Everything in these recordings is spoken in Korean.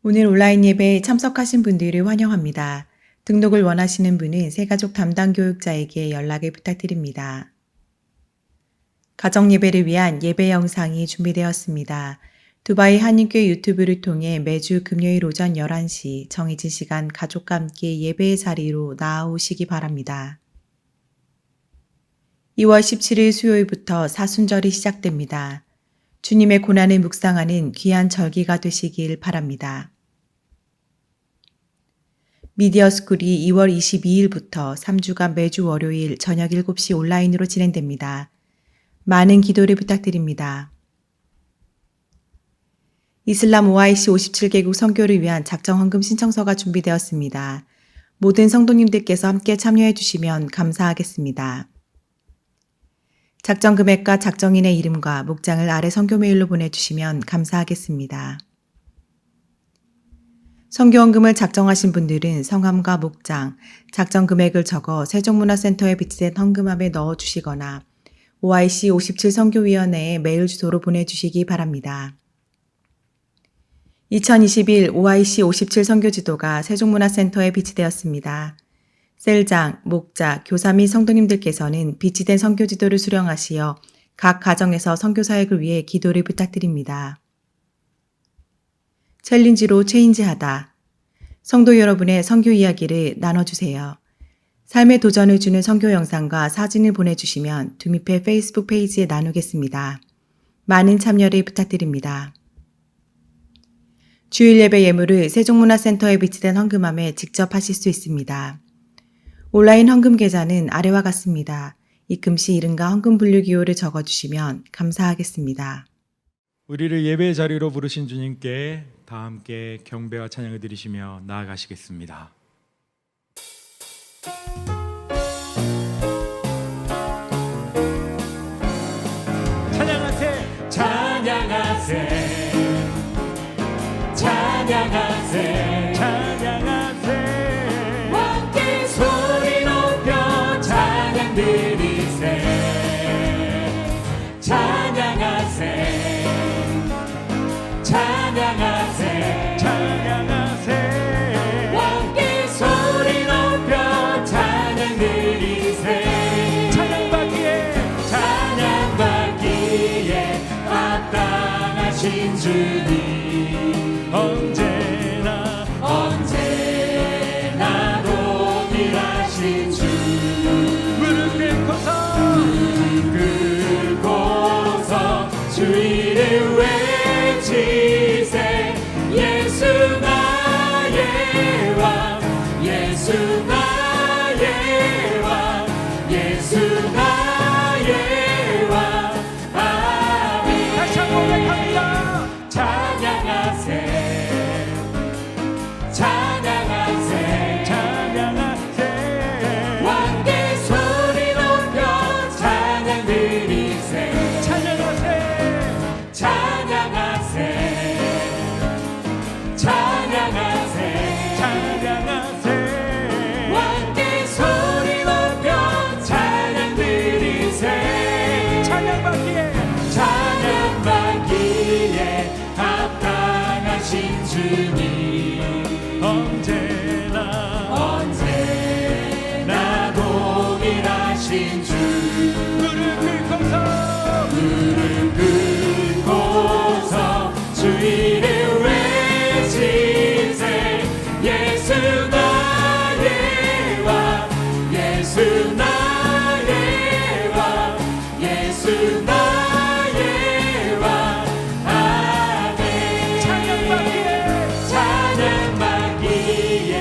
오늘 온라인 예배에 참석하신 분들을 환영합니다. 등록을 원하시는 분은 새가족 담당 교육자에게 연락을 부탁드립니다. 가정 예배를 위한 예배 영상이 준비되었습니다. 두바이 한인교회 유튜브를 통해 매주 금요일 오전 11시 정해진 시간 가족과 함께 예배의 자리로 나아오시기 바랍니다. 2월 17일 수요일부터 사순절이 시작됩니다. 주님의 고난을 묵상하는 귀한 절기가 되시길 바랍니다. 미디어스쿨이 2월 22일부터 3주간 매주 월요일 저녁 7시 온라인으로 진행됩니다. 많은 기도를 부탁드립니다. 이슬람 OIC 57개국 선교를 위한 작정 헌금 신청서가 준비되었습니다. 모든 성도님들께서 함께 참여해 주시면 감사하겠습니다. 작정 금액과 작정인의 이름과 목장을 아래 선교 메일로 보내주시면 감사하겠습니다. 선교헌금을 작정하신 분들은 성함과 목장, 작정 금액을 적어 세종문화센터에 비치된 헌금함에 넣어주시거나 OIC 57 선교위원회에 메일 주소로 보내주시기 바랍니다. 2021 OIC 57 선교지도가 세종문화센터에 비치되었습니다. 셀장, 목자, 교사 및 성도님들께서는 비치된 선교지도를 수령하시어 각 가정에서 선교 사역을 위해 기도를 부탁드립니다. 챌린지로 체인지하다. 성도 여러분의 선교 이야기를 나눠주세요. 삶의 도전을 주는 선교 영상과 사진을 보내주시면 두미페 페이스북 페이지에 나누겠습니다. 많은 참여를 부탁드립니다. 주일 예배 예물을 세종문화센터에 비치된 헌금함에 직접 하실 수 있습니다. 온라인 헌금 계좌는 아래와 같습니다. 입금 시 이름과 헌금 분류 기호를 적어주시면 감사하겠습니다. 우리를 예배의 자리로 부르신 주님께 다 함께 경배와 찬양을 드리시며 나아가시겠습니다. 찬양하세, 찬양하세, 찬양하세, 찬양하세. 함께 소리 높여 찬양 드리세. 찬양하세, 찬양하세, 찬양하세. 함께 소리 높여 찬양 드리세. 찬양받기에 합당하신 주님, 언제나 동일하신 주. 무릎 꿇고서 주 이름 외치세. 예수 나의 왕, 예수 나의 왕, 예수 나의 왕. 아멘. 다시 한번 고백합니다. 찬양하세, 찬양하세, 찬양하세. 왕께 소리 높여 찬양 드리세. 찬양하세, 찬양하세, 찬양하세, 찬양하세. 왕께 소리 높여 찬양 드리세. 찬양받기에 합당하신 주님, 언제나 동일하신 주. 무릎 꿇고서 주 이름 외치세. 예수 나의 왕, 예수 나의 왕, 예수 나의 왕. 아멘. 찬양받기에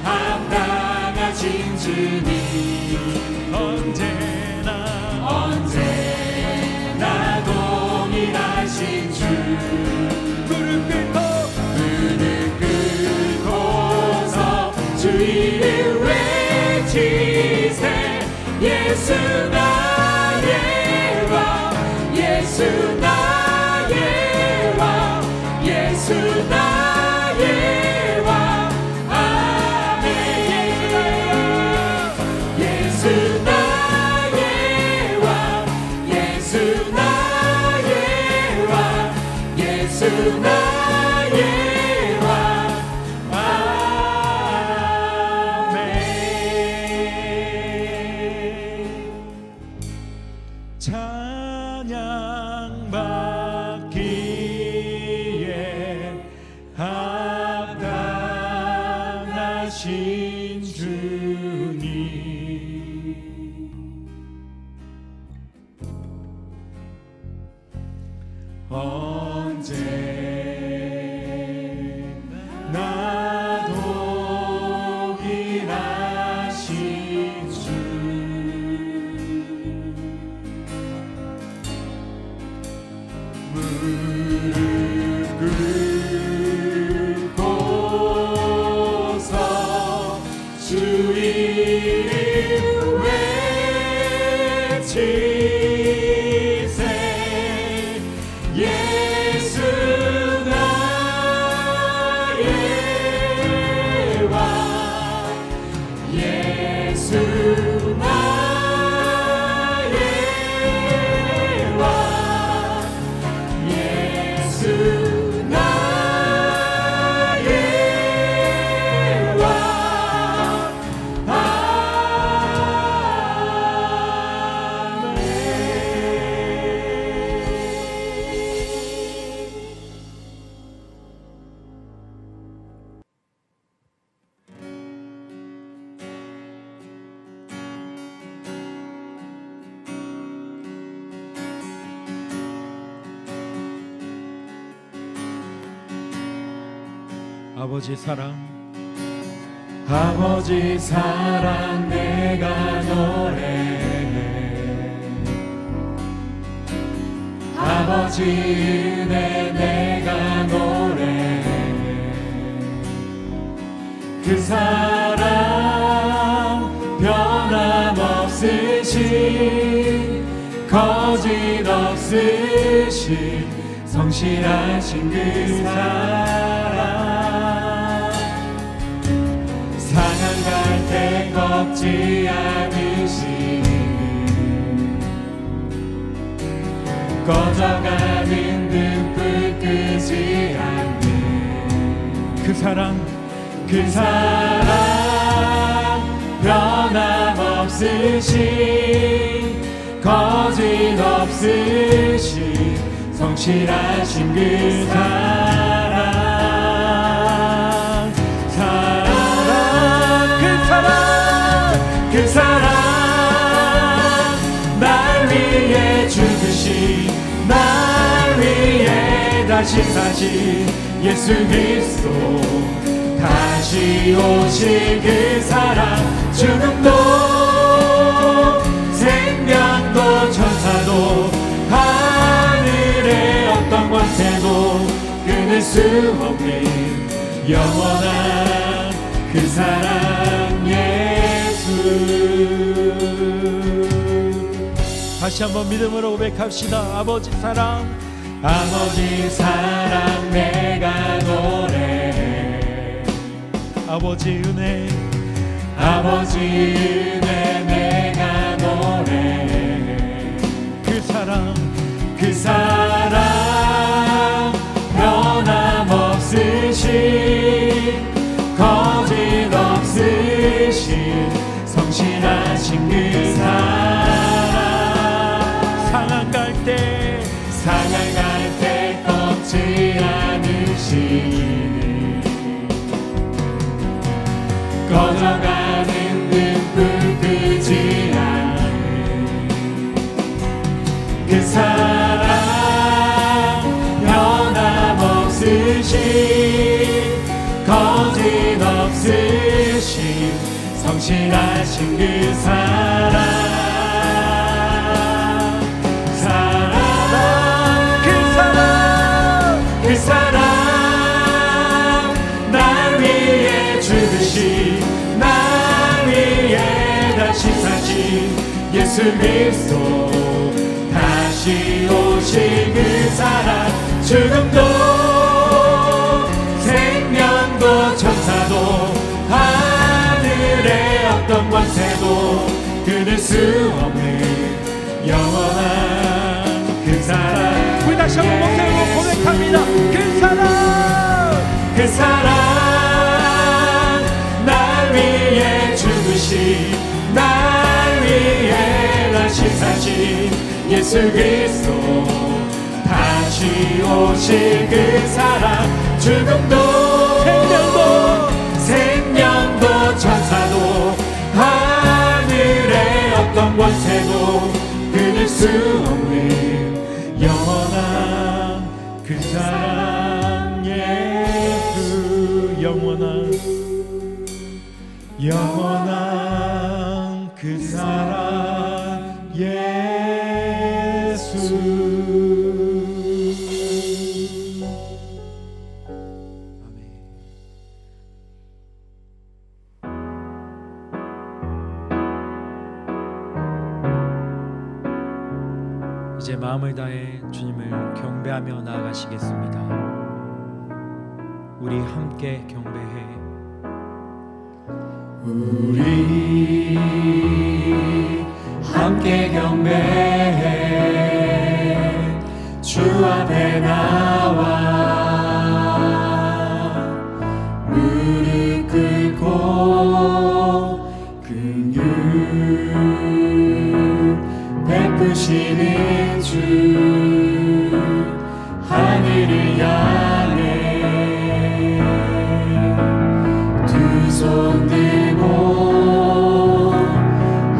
합당하신 주님, 언제나 동일하신 주. 무릎 꿇고서 주 이름 외치세. 예수 나의 왕, 예수 나의 왕, 예수 나의 왕. 아멘. 예수 나의 왕, 예수 나의 왕, 예수 나의 왕. 성실하신 주님, 언제나 독일하신 주, 무릎 꿇고서 주 이름 외치세. 예수 나의 왕, 예수 나의 왕, 예수 나의 왕. 아버지 사랑, 아버지 사랑 내가 노래해. 아버지 은혜 내가 노래해. 그 사랑 변함없으신, 거짓없으신, 성실하신 그 사랑. 상한 갈 때 꺾지 않으시는, 꺼져가는 등불 끄지 않는 그 사랑, 그 사랑 변함없으신, 거짓없으신, 성실하신 그 사랑. 그 사랑, 날 위해 죽으신, 날 위해 다시 사신 예수 그리스도, 다시 오실 그 사랑. 죽음도 생명도 천사도 하늘의 어떤 권세도 끊을 수 없는 영원한 그 사랑 예수. 다시 한번 믿음으로 고백합시다. 아버지 사랑, 아버지 사랑 내가 노래해. 아버지 은혜, 아버지 은혜 내가 노래해. 그 사랑, 그 사랑 변함없으신, 거짓없으신, 성실하신 그 사랑. 상한 갈 때, 상한 갈 때 꺾지 않으시는, 꺼져가는 등불 끄지 않는 그 사랑 변함없으신, 거짓없으신, 성실하신 그 사랑. 그 사랑, 날 위해 죽으신, 날 위해 다시 사신 예수 그리스도, 다시 오실 그 사랑. 죽음도 생명도 천사도 하늘의 어떤 권세도 끊을 수 없는 영원한 그 사랑. 우리 다시 한번 목소리로 고백합니다. 그 사랑, 그 사랑, 날 위해 죽으신, 날 위해 다시 사신 예수 그리스도, 다시 오실 그 사랑. 죽음도 생명도 영원한 그 사랑 예수. 이제 마음을 다해 주님을 경배하며 나아가시겠습니다. 우리 함께 경배해. 우리 함께 경배해. 주 앞에 나와 무릎 꿇고 긍휼 베푸시는 주 하늘을 향해 두 손 들고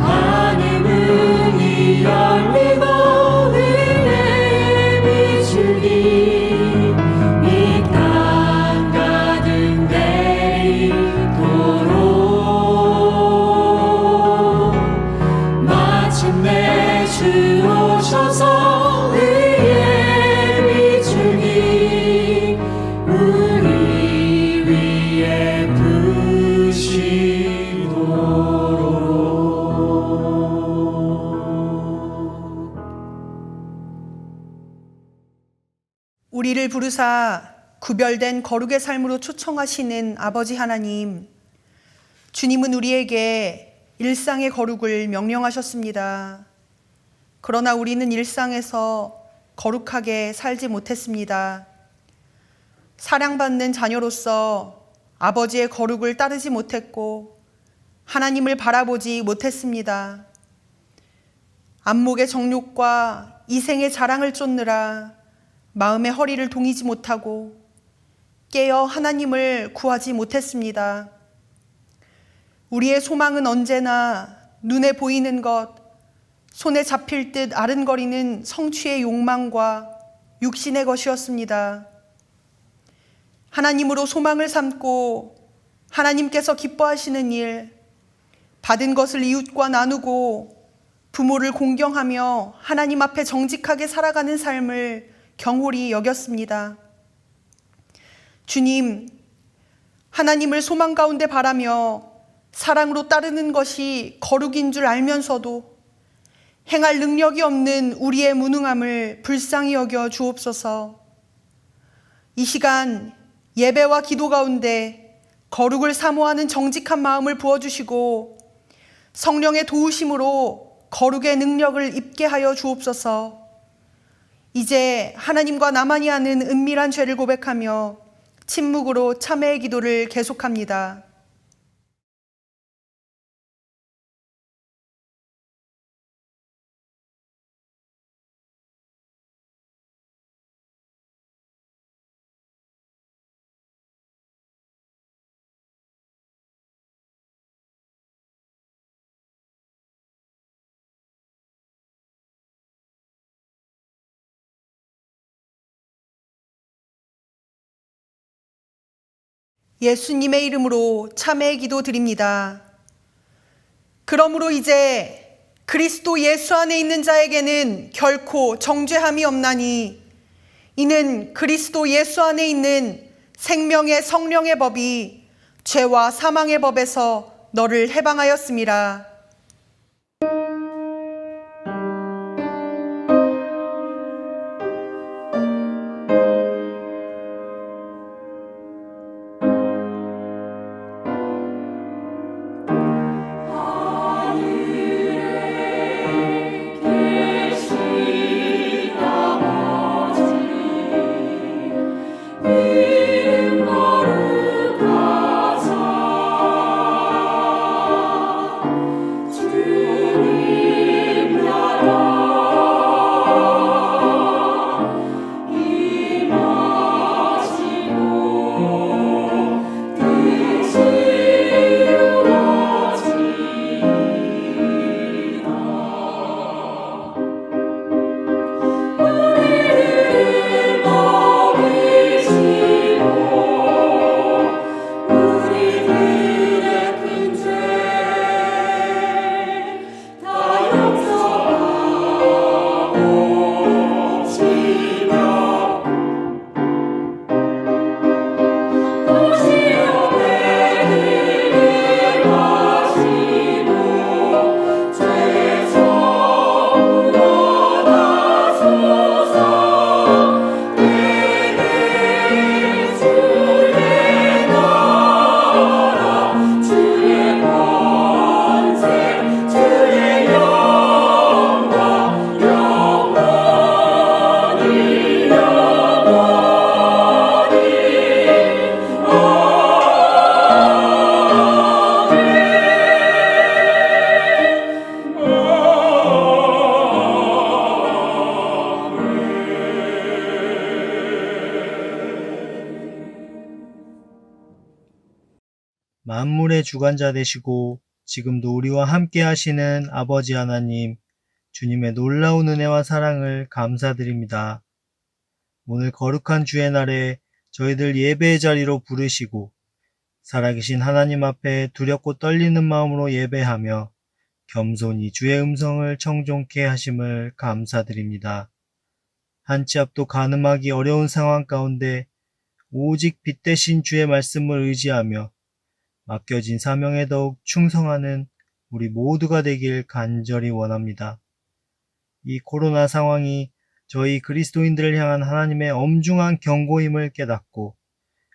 하늘 문이 열리고 은혜의 비추기 이 땅 가득 내리도록 마침내 주 오셔서 의의 비추기 우리 위에 부시도록. 우리를 부르사 구별된 거룩의 삶으로 초청하시는 아버지 하나님, 주님은 우리에게 일상의 거룩을 명령하셨습니다. 그러나 우리는 일상에서 거룩하게 살지 못했습니다. 사랑받는 자녀로서 아버지의 거룩을 따르지 못했고 하나님을 바라보지 못했습니다. 안목의 정욕과 이생의 자랑을 쫓느라 마음의 허리를 동이지 못하고 깨어 하나님을 구하지 못했습니다. 우리의 소망은 언제나 눈에 보이는 것, 손에 잡힐 듯 아른거리는 성취의 욕망과 육신의 것이었습니다. 하나님으로 소망을 삼고 하나님께서 기뻐하시는 일, 받은 것을 이웃과 나누고 부모를 공경하며 하나님 앞에 정직하게 살아가는 삶을 경홀히 여겼습니다. 주님, 하나님을 소망 가운데 바라며 사랑으로 따르는 것이 거룩인 줄 알면서도 행할 능력이 없는 우리의 무능함을 불쌍히 여겨 주옵소서. 이 시간 예배와 기도 가운데 거룩을 사모하는 정직한 마음을 부어주시고 성령의 도우심으로 거룩의 능력을 입게 하여 주옵소서. 이제 하나님과 나만이 아는 은밀한 죄를 고백하며 침묵으로 참회의 기도를 계속합니다. 예수님의 이름으로 참회의 기도 드립니다. 그러므로 이제 그리스도 예수 안에 있는 자에게는 결코 정죄함이 없나니 이는 그리스도 예수 안에 있는 생명의 성령의 법이 죄와 사망의 법에서 너를 해방하였음이라. 만물의 주관자 되시고 지금도 우리와 함께 하시는 아버지 하나님, 주님의 놀라운 은혜와 사랑을 감사드립니다. 오늘 거룩한 주의 날에 저희들 예배의 자리로 부르시고 살아계신 하나님 앞에 두렵고 떨리는 마음으로 예배하며 겸손히 주의 음성을 청종케 하심을 감사드립니다. 한 치 앞도 가늠하기 어려운 상황 가운데 오직 빛 대신 주의 말씀을 의지하며 맡겨진 사명에 더욱 충성하는 우리 모두가 되길 간절히 원합니다. 이 코로나 상황이 저희 그리스도인들을 향한 하나님의 엄중한 경고임을 깨닫고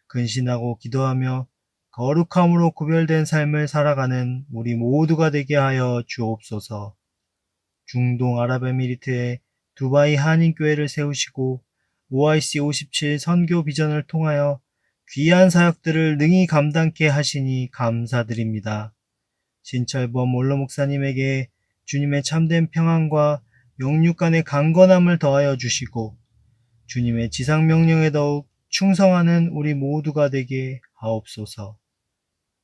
근신하고 기도하며 거룩함으로 구별된 삶을 살아가는 우리 모두가 되게 하여 주옵소서. 중동 아랍에미리트에 두바이 한인교회를 세우시고 OIC 57 선교 비전을 통하여 귀한 사역들을 능히 감당케 하시니 감사드립니다. 신철범 원로 목사님에게 주님의 참된 평안과 영육 간의 강건함을 더하여 주시고 주님의 지상명령에 더욱 충성하는 우리 모두가 되게 하옵소서.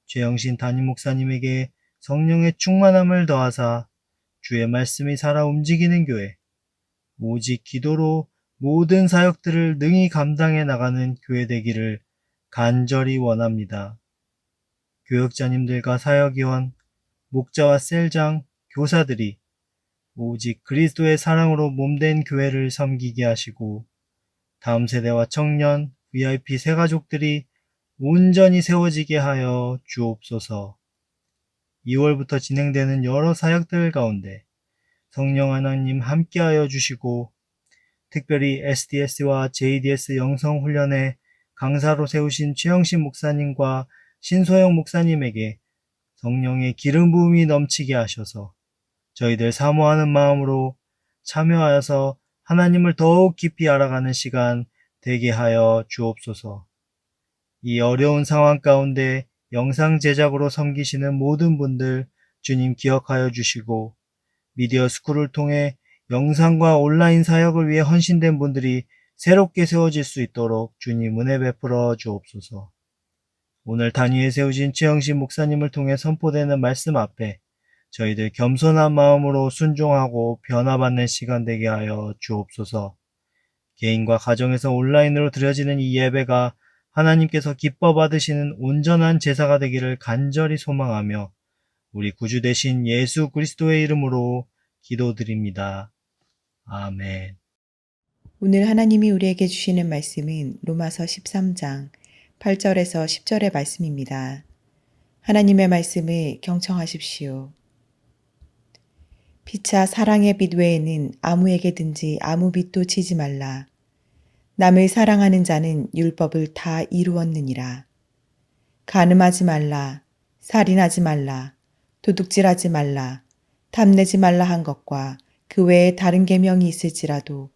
최영신 담임 목사님에게 성령의 충만함을 더하사 주의 말씀이 살아 움직이는 교회, 오직 기도로 모든 사역들을 능히 감당해 나가는 교회 되기를 간절히 원합니다. 교역자님들과 사역위원, 목자와 셀장, 교사들이 오직 그리스도의 사랑으로 몸된 교회를 섬기게 하시고 다음 세대와 청년, VIP 새가족들이 온전히 세워지게 하여 주옵소서. 2월부터 진행되는 여러 사역들 가운데 성령 하나님 함께하여 주시고 특별히 SDS와 JDS 영성훈련에 강사로 세우신 최영신 목사님과 신소영 목사님에게 성령의 기름 부음이 넘치게 하셔서 저희들 사모하는 마음으로 참여하여서 하나님을 더욱 깊이 알아가는 시간 되게 하여 주옵소서. 이 어려운 상황 가운데 영상 제작으로 섬기시는 모든 분들 주님 기억하여 주시고 미디어 스쿨을 통해 영상과 온라인 사역을 위해 헌신된 분들이 새롭게 세워질 수 있도록 주님 은혜 베풀어 주옵소서. 오늘 단위에 세우신 최영신 목사님을 통해 선포되는 말씀 앞에 저희들 겸손한 마음으로 순종하고 변화받는 시간 되게 하여 주옵소서. 개인과 가정에서 온라인으로 드려지는 이 예배가 하나님께서 기뻐 받으시는 온전한 제사가 되기를 간절히 소망하며 우리 구주 되신 예수 그리스도의 이름으로 기도드립니다. 아멘. 오늘 하나님이 우리에게 주시는 말씀은 로마서 13장 8절에서 10절의 말씀입니다. 하나님의 말씀을 경청하십시오. 피차 사랑의 빛 외에는 아무에게든지 아무 빛도 치지 말라. 남을 사랑하는 자는 율법을 다 이루었느니라. 간음하지 말라, 살인하지 말라, 도둑질하지 말라, 탐내지 말라 한 것과 그 외에 다른 계명이 있을지라도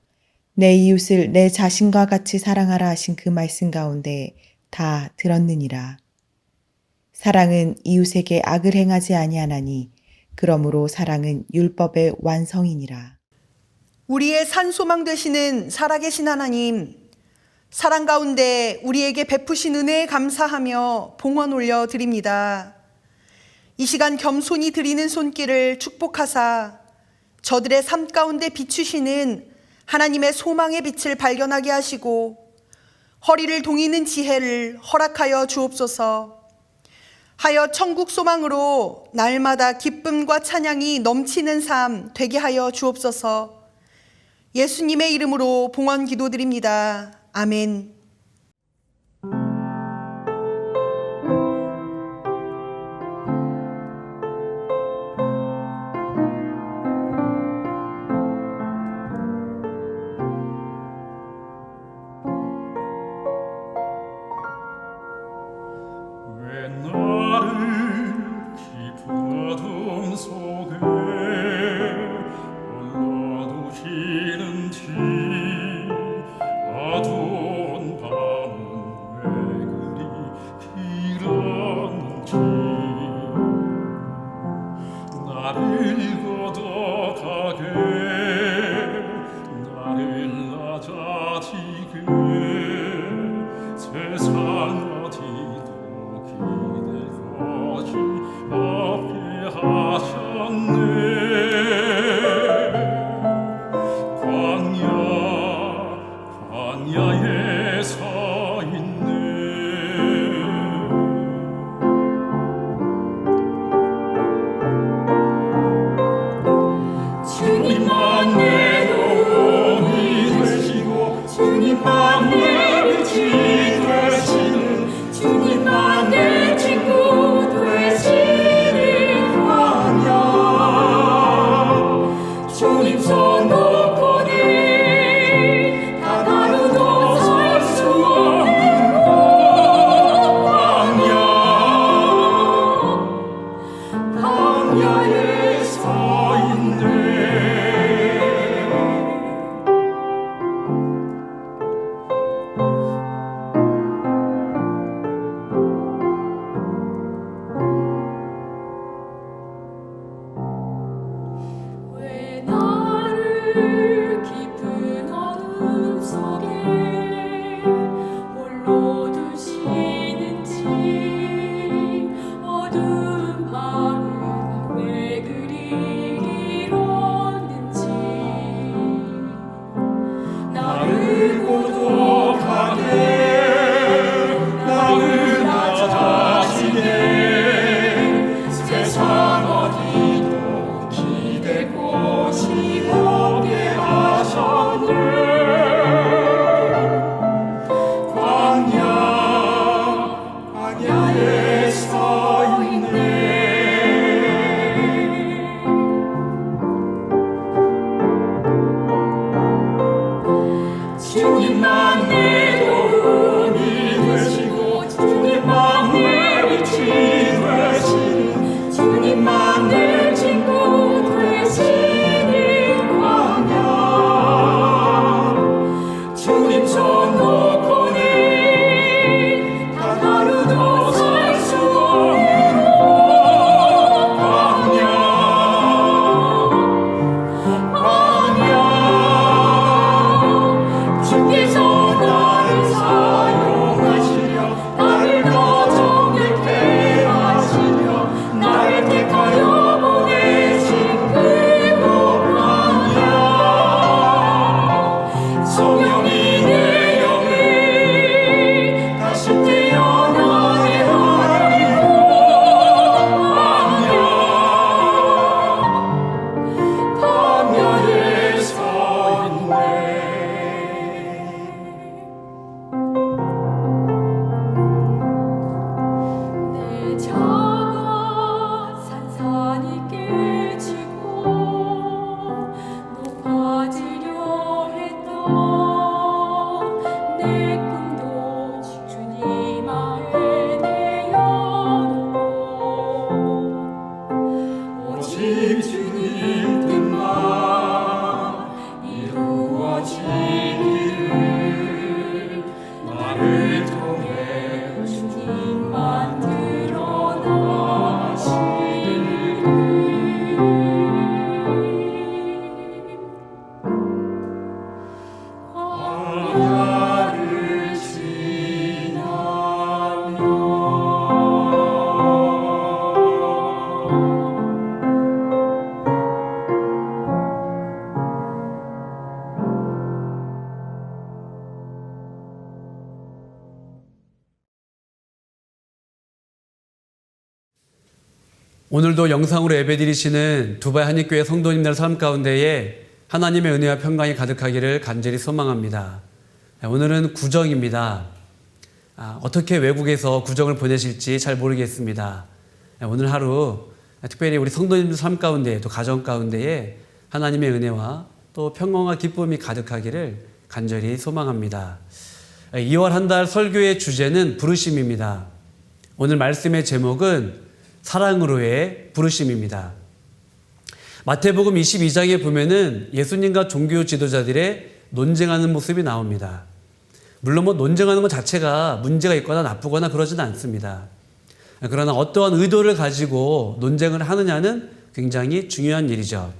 내 이웃을 내 자신과 같이 사랑하라 하신 그 말씀 가운데 다 들었느니라. 사랑은 이웃에게 악을 행하지 아니하나니 그러므로 사랑은 율법의 완성이니라. 우리의 산소망 되시는 살아계신 하나님, 사랑 가운데 우리에게 베푸신 은혜에 감사하며 봉헌 올려 드립니다. 이 시간 겸손히 드리는 손길을 축복하사 저들의 삶 가운데 비추시는 하나님의 소망의 빛을 발견하게 하시고 허리를 동이는 지혜를 허락하여 주옵소서. 하여 천국 소망으로 날마다 기쁨과 찬양이 넘치는 삶 되게 하여 주옵소서. 예수님의 이름으로 봉헌 기도드립니다. 아멘. 왜 나를 깊은 어둠 속에 홀로 두시는지 어두운 광야에 서 있네. 주님만 내 도움이 되시고 주님만 내 빛이 되시는 주님만 내 친구 되시는 광야. 주님 손 놓고는 단 하루도 살 수 없는 광야에 서 있네. 왜 나를 깊은 어둠 속에 홀로 두시는지 어두운 밤을 왜 그리 길었는지 나를 고독하게 나를 낮아지게 세상 어디도 기댈 곳이 없게 하셨네. 광야에 서 있네. 주님만 내 도움이 되시고 주님만 내 빛이 되시는 주님만 내 친구 되시는 광야. 주님 손 놓고는 단 하루도 살 수 없는 광야. 주께서 나를 사용하시려 나를 더 정결케 하시려 나를 택하여 보내신 그곳 광야. 성령이 내 영을 다시 태어나게 하리라. 광야에 서 있네. 내 자가 산산이 깨지고 높아지려 했던 내 꿈도 주님 앞에 내어놓고 오직 주님 뜻만 이루어지기를 나를 통해 주님만 드러나시리니 광야를 지나며. 오늘도 영상으로 예배드리시는 두바이 한인교회 성도님들 삶 가운데에 하나님의 은혜와 평강이 가득하기를 간절히 소망합니다. 오늘은 구정입니다. 어떻게 외국에서 구정을 보내실지 잘 모르겠습니다. 오늘 하루 특별히 우리 성도님들 삶 가운데 또 가정 가운데에 하나님의 은혜와 또 평강과 기쁨이 가득하기를 간절히 소망합니다. 2월 한 달 설교의 주제는 부르심입니다. 오늘 말씀의 제목은 사랑으로의 부르심입니다. 마태복음 22장에 보면은 예수님과 종교 지도자들의 논쟁하는 모습이 나옵니다. 물론 논쟁하는 것 자체가 문제가 있거나 나쁘거나 그러지는 않습니다. 그러나 어떠한 의도를 가지고 논쟁을 하느냐는 굉장히 중요한 일이죠.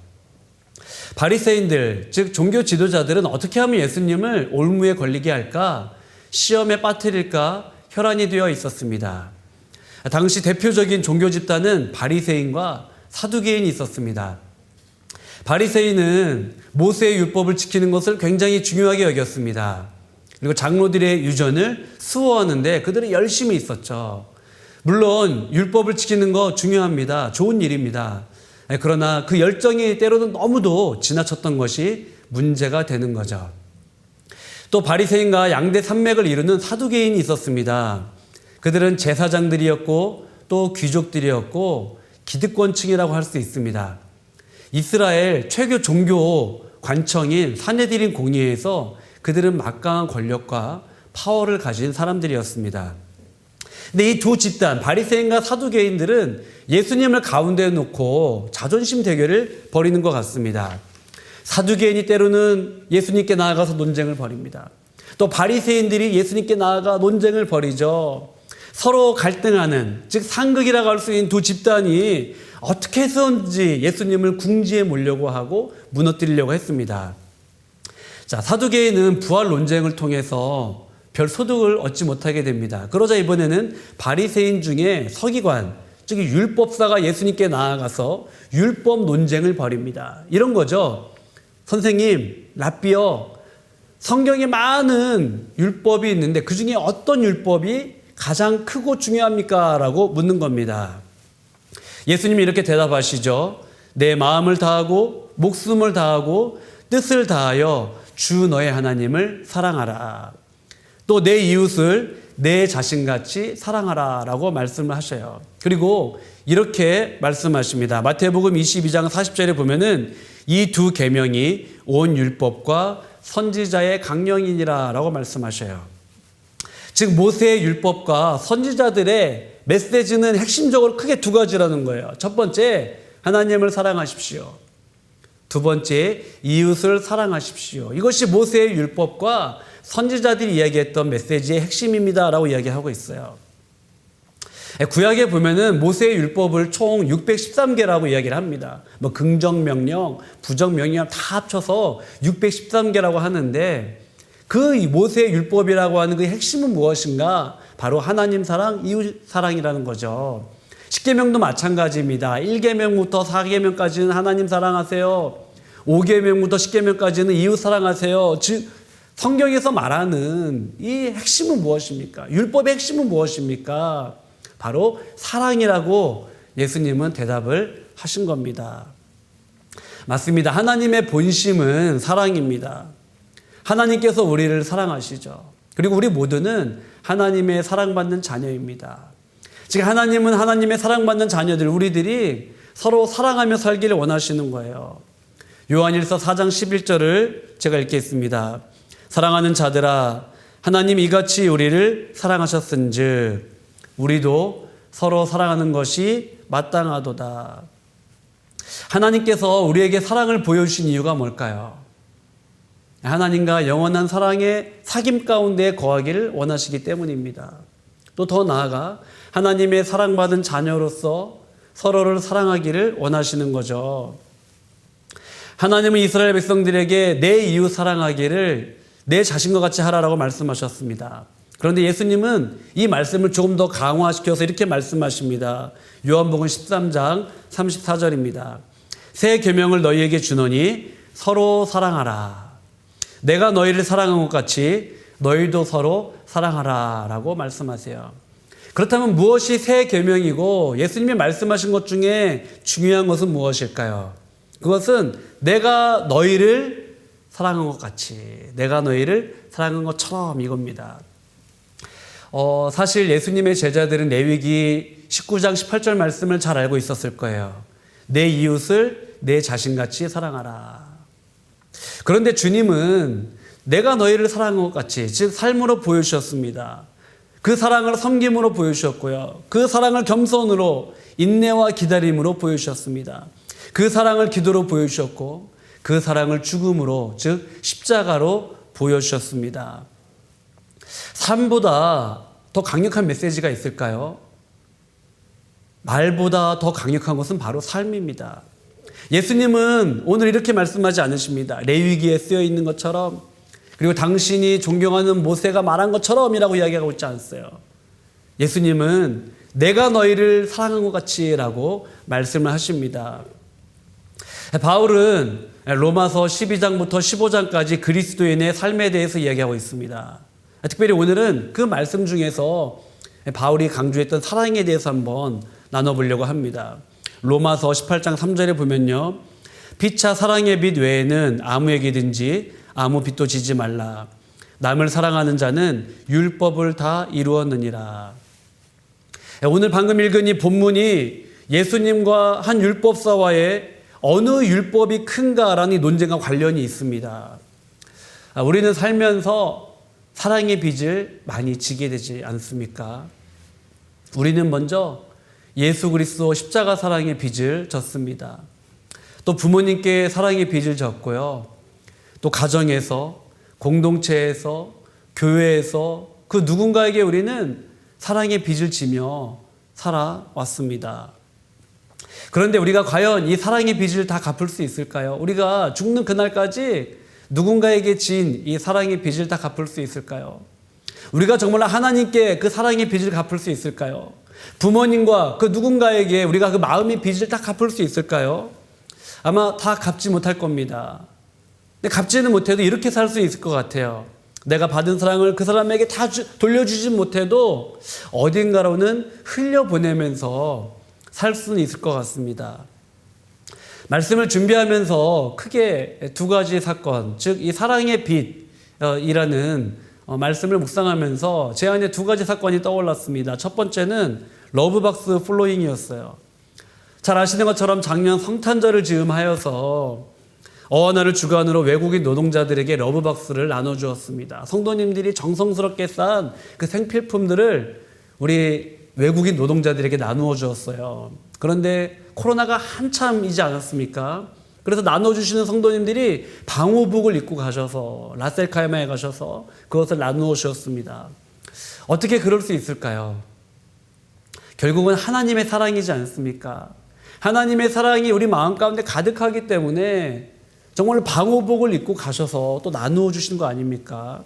바리새인들, 즉 종교 지도자들은 어떻게 하면 예수님을 올무에 걸리게 할까, 시험에 빠뜨릴까 혈안이 되어 있었습니다. 당시 대표적인 종교 집단은 바리새인과 사두개인이 있었습니다. 바리새인은 모세의 율법을 지키는 것을 굉장히 중요하게 여겼습니다. 그리고 장로들의 유전을 수호하는데 그들은 열심히 있었죠. 물론 율법을 지키는 거 중요합니다. 좋은 일입니다. 그러나 그 열정이 때로는 너무도 지나쳤던 것이 문제가 되는 거죠. 또 바리새인과 양대 산맥을 이루는 사두개인이 있었습니다. 그들은 제사장들이었고 또 귀족들이었고 기득권층이라고 할 수 있습니다. 이스라엘 최고 종교 관청인 사네드린 공의회에서 그들은 막강한 권력과 파워를 가진 사람들이었습니다. 근데 이 두 집단, 바리새인과 사두개인들은 예수님을 가운데에 놓고 자존심 대결을 벌이는 것 같습니다. 사두개인이 때로는 예수님께 나아가서 논쟁을 벌입니다. 또 바리새인들이 예수님께 나아가 논쟁을 벌이죠. 서로 갈등하는, 즉 상극이라고 할 수 있는 두 집단이 어떻게 해서든지 예수님을 궁지에 몰려고 하고 무너뜨리려고 했습니다. 자, 사두개인은 부활 논쟁을 통해서 별 소득을 얻지 못하게 됩니다. 그러자 이번에는 바리새인 중에 서기관, 즉 율법사가 예수님께 나아가서 율법 논쟁을 벌입니다. 이런 거죠. 선생님, 랍비여, 성경에 많은 율법이 있는데 그 중에 어떤 율법이 가장 크고 중요합니까? 라고 묻는 겁니다. 예수님이 이렇게 대답하시죠. 내 마음을 다하고 목숨을 다하고 뜻을 다하여 주 너의 하나님을 사랑하라. 또 내 이웃을 내 자신같이 사랑하라 라고 말씀을 하셔요. 그리고 이렇게 말씀하십니다. 마태복음 22장 40절에 보면은 이 두 계명이 온 율법과 선지자의 강령이니라 라고 말씀하셔요. 즉 모세의 율법과 선지자들의 메시지는 핵심적으로 크게 두 가지라는 거예요. 첫 번째, 하나님을 사랑하십시오. 두 번째, 이웃을 사랑하십시오. 이것이 모세의 율법과 선지자들이 이야기했던 메시지의 핵심입니다 라고 이야기하고 있어요. 구약에 보면은 모세의 율법을 총 613개라고 이야기를 합니다. 뭐 긍정명령, 부정명령 다 합쳐서 613개라고 하는데 그 모세의 율법이라고 하는 그 핵심은 무엇인가? 바로 하나님 사랑, 이웃 사랑이라는 거죠. 10계명도 마찬가지입니다. 1계명부터 4계명까지는 하나님 사랑하세요. 5계명부터 10계명까지는 이웃 사랑하세요. 즉 성경에서 말하는 이 핵심은 무엇입니까? 율법의 핵심은 무엇입니까? 바로 사랑이라고 예수님은 대답을 하신 겁니다. 맞습니다. 하나님의 본심은 사랑입니다. 하나님께서 우리를 사랑하시죠. 그리고 우리 모두는 하나님의 사랑받는 자녀입니다. 즉 하나님은 하나님의 사랑받는 자녀들, 우리들이 서로 사랑하며 살기를 원하시는 거예요. 요한일서 4장 11절을 제가 읽겠습니다. 사랑하는 자들아, 하나님 이같이 우리를 사랑하셨은즉 우리도 서로 사랑하는 것이 마땅하도다. 하나님께서 우리에게 사랑을 보여주신 이유가 뭘까요? 하나님과 영원한 사랑의 사귐 가운데 거하기를 원하시기 때문입니다. 또 더 나아가 하나님의 사랑받은 자녀로서 서로를 사랑하기를 원하시는 거죠. 하나님은 이스라엘 백성들에게 내 이웃 사랑하기를 내 자신과 같이 하라라고 말씀하셨습니다. 그런데 예수님은 이 말씀을 조금 더 강화시켜서 이렇게 말씀하십니다. 요한복음 13장 34절입니다. 새 계명을 너희에게 주노니 서로 사랑하라. 내가 너희를 사랑한 것 같이 너희도 서로 사랑하라 라고 말씀하세요. 그렇다면 무엇이 새 계명이고 예수님이 말씀하신 것 중에 중요한 것은 무엇일까요? 그것은 내가 너희를 사랑한 것 같이, 내가 너희를 사랑한 것처럼 이겁니다. 사실 예수님의 제자들은 레위기 19장 18절 말씀을 잘 알고 있었을 거예요. 내 이웃을 내 자신같이 사랑하라. 그런데 주님은 내가 너희를 사랑한 것 같이, 즉 삶으로 보여주셨습니다. 그 사랑을 섬김으로 보여주셨고요. 그 사랑을 겸손으로 인내와 기다림으로 보여주셨습니다. 그 사랑을 기도로 보여주셨고 그 사랑을 죽음으로, 즉 십자가로 보여주셨습니다. 삶보다 더 강력한 메시지가 있을까요? 말보다 더 강력한 것은 바로 삶입니다. 예수님은 오늘 이렇게 말씀하지 않으십니다. 레위기에 쓰여 있는 것처럼, 그리고 당신이 존경하는 모세가 말한 것처럼이라고 이야기하고 있지 않으세요. 예수님은 내가 너희를 사랑한 것 같이라고 말씀을 하십니다. 바울은 로마서 12장부터 15장까지 그리스도인의 삶에 대해서 이야기하고 있습니다. 특별히 오늘은 그 말씀 중에서 바울이 강조했던 사랑에 대해서 한번 나눠보려고 합니다. 로마서 18장 3절에 보면요. 피차 사랑의 빛 외에는 아무에게든지 아무 빛도 지지 말라. 남을 사랑하는 자는 율법을 다 이루었느니라. 오늘 방금 읽은 이 본문이 예수님과 한 율법사와의 어느 율법이 큰가라는 논쟁과 관련이 있습니다. 우리는 살면서 사랑의 빚을 많이 지게 되지 않습니까? 우리는 먼저 예수 그리스도 십자가 사랑의 빚을 졌습니다. 또 부모님께 사랑의 빚을 졌고요. 또 가정에서, 공동체에서, 교회에서 그 누군가에게 우리는 사랑의 빚을 지며 살아왔습니다. 그런데 우리가 과연 이 사랑의 빚을 다 갚을 수 있을까요? 우리가 죽는 그날까지 누군가에게 진 이 사랑의 빚을 다 갚을 수 있을까요? 우리가 정말 하나님께 그 사랑의 빚을 갚을 수 있을까요? 부모님과 그 누군가에게 우리가 그 마음의 빚을 다 갚을 수 있을까요? 아마 다 갚지 못할 겁니다. 근데 갚지는 못해도 이렇게 살 수 있을 것 같아요. 내가 받은 사랑을 그 사람에게 다 돌려주지 못해도 어딘가로는 흘려보내면서 살 수는 있을 것 같습니다. 말씀을 준비하면서 크게 두 가지 사건, 즉 이 사랑의 빛이라는 말씀을 묵상하면서 제 안에 두 가지 사건이 떠올랐습니다. 첫 번째는 러브박스 플로잉이었어요. 잘 아시는 것처럼 작년 성탄절을 즈음하여서 어하나를 주관으로 외국인 노동자들에게 러브박스를 나눠주었습니다. 성도님들이 정성스럽게 싼 그 생필품들을 우리 외국인 노동자들에게 나누어 주었어요. 그런데 코로나가 한참이지 않았습니까? 그래서 나눠주시는 성도님들이 방호복을 입고 가셔서 라셀카이마에 가셔서 그것을 나누어 주셨습니다. 어떻게 그럴 수 있을까요? 결국은 하나님의 사랑이지 않습니까? 하나님의 사랑이 우리 마음 가운데 가득하기 때문에 정말 방호복을 입고 가셔서 또 나누어 주시는 거 아닙니까?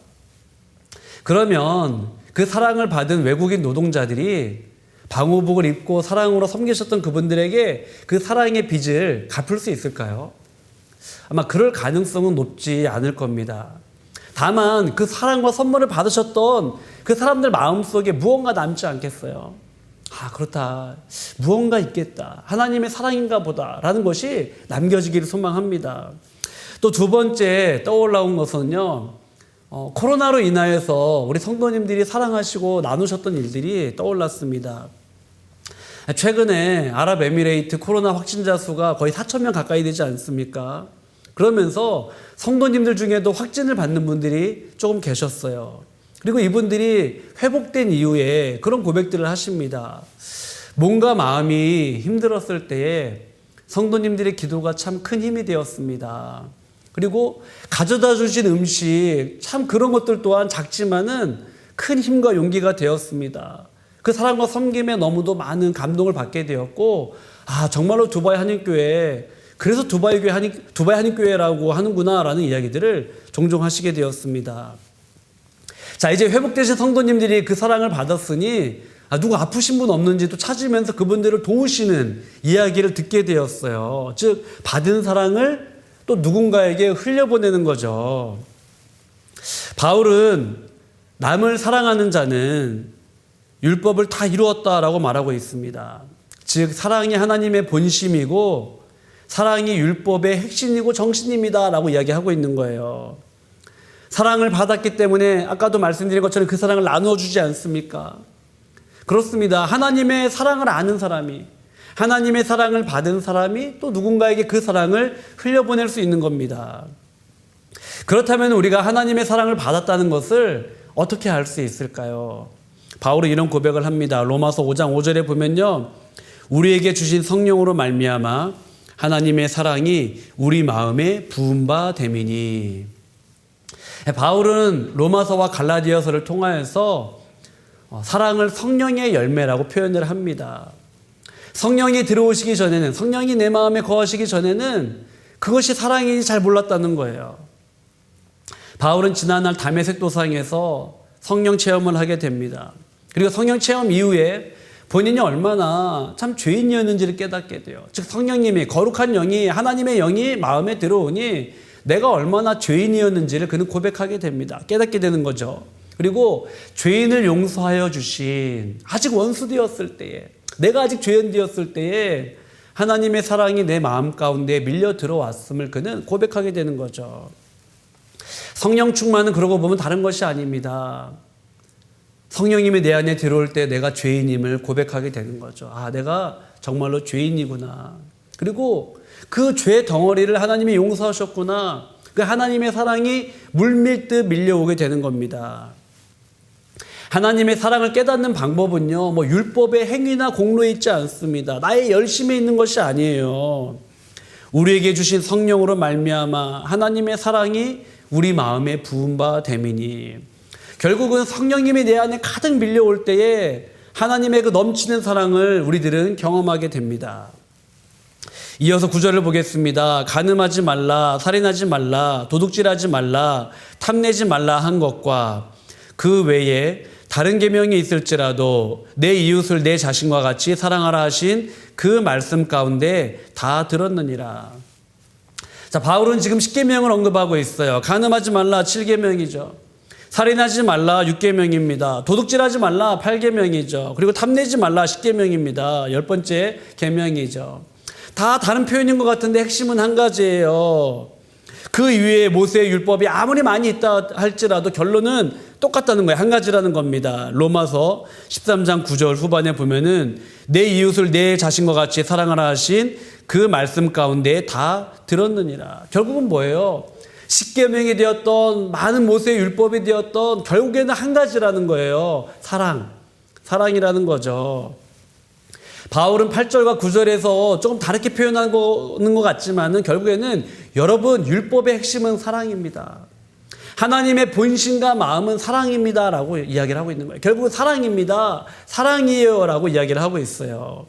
그러면 그 사랑을 받은 외국인 노동자들이 방호복을 입고 사랑으로 섬기셨던 그분들에게 그 사랑의 빚을 갚을 수 있을까요? 아마 그럴 가능성은 높지 않을 겁니다. 다만 그 사랑과 선물을 받으셨던 그 사람들 마음속에 무언가 남지 않겠어요? 아, 그렇다. 무언가 있겠다. 하나님의 사랑인가 보다. 라는 것이 남겨지기를 소망합니다. 또 두 번째 떠올라온 것은요, 코로나로 인하여서 우리 성도님들이 사랑하시고 나누셨던 일들이 떠올랐습니다. 최근에 아랍에미레이트 코로나 확진자 수가 거의 4,000명 가까이 되지 않습니까? 그러면서 성도님들 중에도 확진을 받는 분들이 조금 계셨어요. 그리고 이분들이 회복된 이후에 그런 고백들을 하십니다. 몸과 마음이 힘들었을 때에 성도님들의 기도가 참 큰 힘이 되었습니다. 그리고 가져다 주신 음식, 참 그런 것들 또한 작지만은 큰 힘과 용기가 되었습니다. 그 사랑과 섬김에 너무도 많은 감동을 받게 되었고, 아, 정말로 두바이 한인교회, 그래서 두바이 한인교회라고 하는구나라는 이야기들을 종종 하시게 되었습니다. 자, 이제 회복되신 성도님들이 그 사랑을 받았으니, 누구 아프신 분 없는지 또 찾으면서 그분들을 도우시는 이야기를 듣게 되었어요. 즉, 받은 사랑을 또 누군가에게 흘려보내는 거죠. 바울은 남을 사랑하는 자는 율법을 다 이루었다라고 말하고 있습니다. 즉 사랑이 하나님의 본심이고 사랑이 율법의 핵심이고 정신입니다라고 이야기하고 있는 거예요. 사랑을 받았기 때문에 아까도 말씀드린 것처럼 그 사랑을 나누어 주지 않습니까? 그렇습니다. 하나님의 사랑을 아는 사람이, 하나님의 사랑을 받은 사람이 또 누군가에게 그 사랑을 흘려보낼 수 있는 겁니다. 그렇다면 우리가 하나님의 사랑을 받았다는 것을 어떻게 알 수 있을까요? 바울은 이런 고백을 합니다. 로마서 5장 5절에 보면요, 우리에게 주신 성령으로 말미암아 하나님의 사랑이 우리 마음에 부은 바 됨이니. 바울은 로마서와 갈라디아서를 통하여서 사랑을 성령의 열매라고 표현을 합니다. 성령이 들어오시기 전에는, 성령이 내 마음에 거하시기 전에는 그것이 사랑인지 잘 몰랐다는 거예요. 바울은 지난날 다메섹 도상에서 성령 체험을 하게 됩니다. 그리고 성령 체험 이후에 본인이 얼마나 참 죄인이었는지를 깨닫게 돼요. 즉 성령님이, 거룩한 영이, 하나님의 영이 마음에 들어오니 내가 얼마나 죄인이었는지를 그는 고백하게 됩니다. 깨닫게 되는 거죠. 그리고 죄인을 용서하여 주신, 아직 원수되었을 때에, 내가 아직 죄인되었을 때에 하나님의 사랑이 내 마음 가운데 밀려 들어왔음을 그는 고백하게 되는 거죠. 성령 충만은 그러고 보면 다른 것이 아닙니다. 성령님이 내 안에 들어올 때 내가 죄인임을 고백하게 되는 거죠. 아, 내가 정말로 죄인이구나. 그리고 그 죄 덩어리를 하나님이 용서하셨구나. 그 하나님의 사랑이 물밀듯 밀려오게 되는 겁니다. 하나님의 사랑을 깨닫는 방법은요, 뭐 율법의 행위나 공로에 있지 않습니다. 나의 열심에 있는 것이 아니에요. 우리에게 주신 성령으로 말미암아 하나님의 사랑이 우리 마음에 부은 바 됨이니, 결국은 성령님이 내 안에 가득 밀려올 때에 하나님의 그 넘치는 사랑을 우리들은 경험하게 됩니다. 이어서 9절을 보겠습니다. 간음하지 말라, 살인하지 말라, 도둑질하지 말라, 탐내지 말라 한 것과 그 외에 다른 계명이 있을지라도 내 이웃을 내 자신과 같이 사랑하라 하신 그 말씀 가운데 다 들었느니라. 자, 바울은 지금 10계명을 언급하고 있어요. 간음하지 말라 7계명이죠. 살인하지 말라 6계명입니다. 도둑질하지 말라 8계명이죠. 그리고 탐내지 말라 10계명입니다. 10번째 계명이죠. 다 다른 표현인 것 같은데 핵심은 한 가지예요. 그 이외에 모세의 율법이 아무리 많이 있다 할지라도 결론은 똑같다는 거예요. 한 가지라는 겁니다. 로마서 13장 9절 후반에 보면은 내 이웃을 내 자신과 같이 사랑하라 하신 그 말씀 가운데 다 들었느니라. 결국은 뭐예요? 10계명이 되었던, 많은 모세의 율법이 되었던, 결국에는 한 가지라는 거예요. 사랑이라는 거죠. 바울은 8절과 9절에서 조금 다르게 표현하는 것 같지만은 결국에는 여러분, 율법의 핵심은 사랑입니다. 하나님의 본심과 마음은 사랑입니다 라고 이야기를 하고 있는 거예요. 결국은 사랑입니다, 사랑이에요 라고 이야기를 하고 있어요.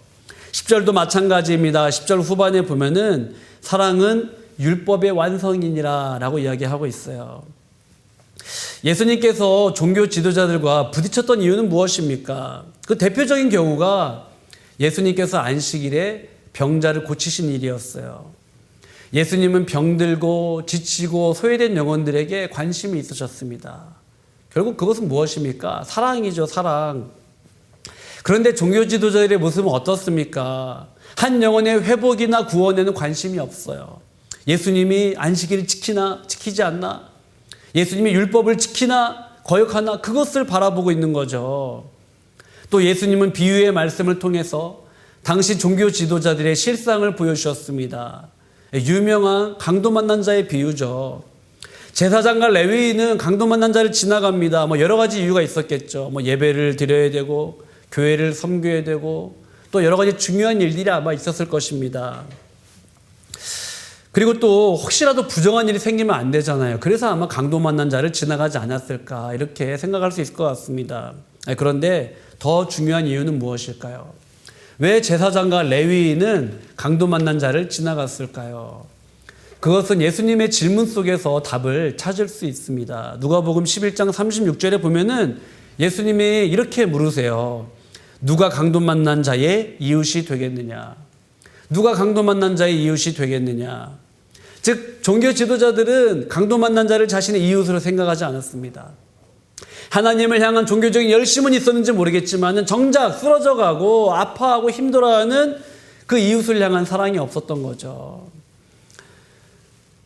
10절도 마찬가지입니다. 10절 후반에 보면은 사랑은 율법의 완성이니라 라고 이야기하고 있어요. 예수님께서 종교 지도자들과 부딪혔던 이유는 무엇입니까? 그 대표적인 경우가 예수님께서 안식일에 병자를 고치신 일이었어요. 예수님은 병들고 지치고 소외된 영혼들에게 관심이 있으셨습니다. 결국 그것은 무엇입니까? 사랑이죠, 사랑. 그런데 종교 지도자들의 모습은 어떻습니까? 한 영혼의 회복이나 구원에는 관심이 없어요. 예수님이 안식일을 지키나 지키지 않나? 예수님이 율법을 지키나 거역하나? 그것을 바라보고 있는 거죠. 또 예수님은 비유의 말씀을 통해서 당시 종교 지도자들의 실상을 보여주셨습니다. 유명한 강도 만난 자의 비유죠. 제사장과 레위인은 강도 만난 자를 지나갑니다. 여러 가지 이유가 있었겠죠. 예배를 드려야 되고 교회를 섬겨야 되고 또 여러 가지 중요한 일들이 아마 있었을 것입니다. 그리고 또 혹시라도 부정한 일이 생기면 안 되잖아요. 그래서 아마 강도 만난 자를 지나가지 않았을까 이렇게 생각할 수 있을 것 같습니다. 그런데 더 중요한 이유는 무엇일까요? 왜 제사장과 레위인은 강도 만난 자를 지나갔을까요? 그것은 예수님의 질문 속에서 답을 찾을 수 있습니다. 누가복음 11장 36절에 보면은 예수님이 이렇게 물으세요. 누가 강도 만난 자의 이웃이 되겠느냐? 누가 강도 만난 자의 이웃이 되겠느냐? 즉 종교 지도자들은 강도 만난 자를 자신의 이웃으로 생각하지 않았습니다. 하나님을 향한 종교적인 열심은 있었는지 모르겠지만 정작 쓰러져가고 아파하고 힘들어하는 그 이웃을 향한 사랑이 없었던 거죠.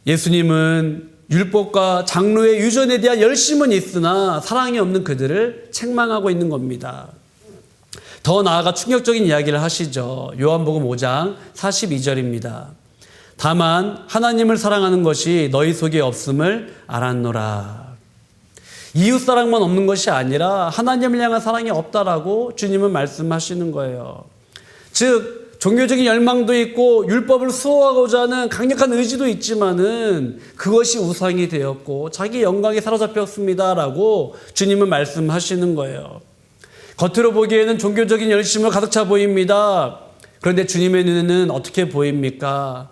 예수님은 율법과 장로의 유전에 대한 열심은 있으나 사랑이 없는 그들을 책망하고 있는 겁니다. 더 나아가 충격적인 이야기를 하시죠. 요한복음 5장 42절입니다. 다만 하나님을 사랑하는 것이 너희 속에 없음을 알았노라. 이웃 사랑만 없는 것이 아니라 하나님을 향한 사랑이 없다라고 주님은 말씀하시는 거예요. 즉 종교적인 열망도 있고 율법을 수호하고자 하는 강력한 의지도 있지만은 그것이 우상이 되었고 자기 영광에 사로잡혔습니다라고 주님은 말씀하시는 거예요. 겉으로 보기에는 종교적인 열심을 가득 차 보입니다. 그런데 주님의 눈에는 어떻게 보입니까?